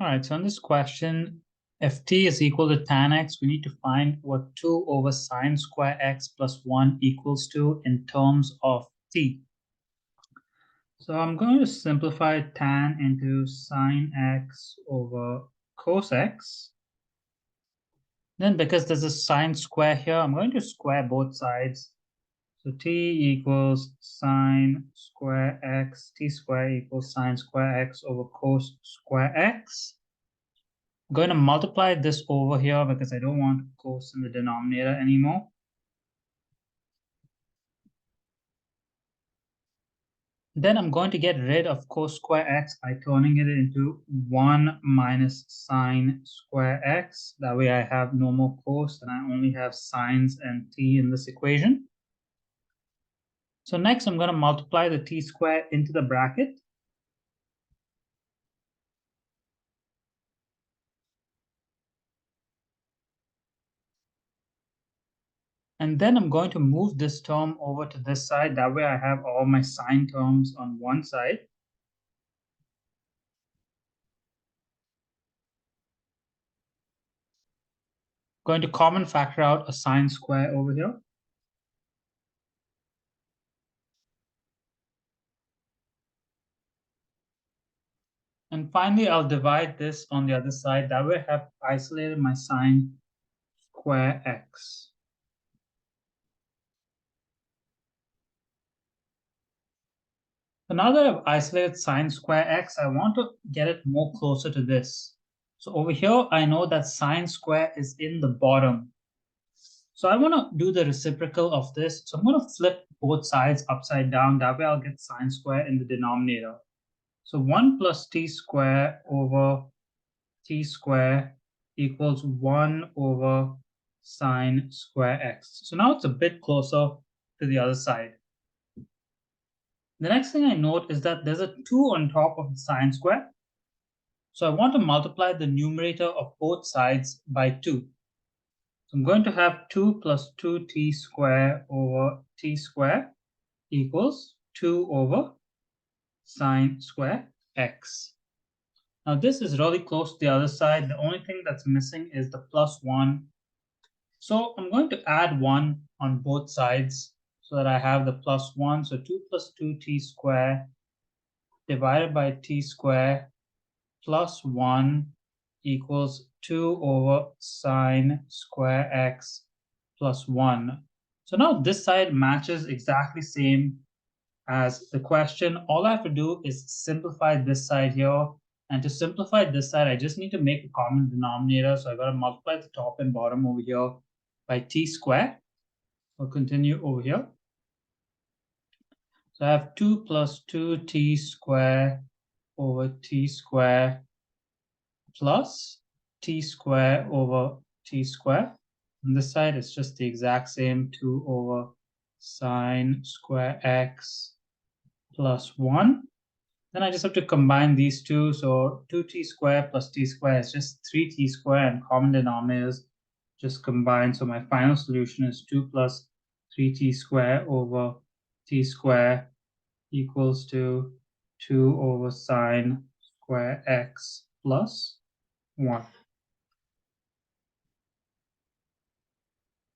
All right, so in this question, if t is equal to tan x, we need to find what 2 over sine square x plus 1 equals to in terms of t. So I'm going to simplify tan into sine x over cos x. Then because there's a sine square here, I'm going to square both sides. So t equals sine square x, t square equals sine square x over cos square x. I'm going to multiply this over here because I don't want cos in the denominator anymore. Then I'm going to get rid of cos square x by turning it into 1 minus sine square x. That way I have no more cos and I only have sines and t in this equation. So next I'm going to multiply the t square into the bracket. And then I'm going to move this term over to this side. That way I have all my sine terms on one side. Going to common factor out a sine square over here. And finally, I'll divide this on the other side. That way I have isolated my sine square x. So now that I've isolated sine square x, I want to get it more closer to this. So over here, I know that sine square is in the bottom. So I want to do the reciprocal of this. So I'm going to flip both sides upside down. That way I'll get sine square in the denominator. So 1 plus t square over t square equals 1 over sine square x. So now it's a bit closer to the other side. The next thing I note is that there's a 2 on top of the sine square. So I want to multiply the numerator of both sides by 2. So I'm going to have 2 plus 2t square over t square equals 2 over sine square x. Now this is really close to the other side. The only thing that's missing is the plus 1. So I'm going to add 1 on both sides so that I have the plus 1. So 2 plus 2t square divided by t square plus 1 equals 2 over sine square x plus 1. So now this side matches exactly same as the question. All I have to do is simplify this side here. And to simplify this side, I just need to make a common denominator. So I got to multiply the top and bottom over here by t square. We'll continue over here. So I have 2 plus 2t square over t square plus t square over t square. On this side, it's just the exact same 2 over sine square x plus 1. Then I just have to combine these two. So 2t square plus t square is just 3t square, and common denominators just combine. So my final solution is 2 plus 3t square over t square equals to 2 over sine square x plus 1.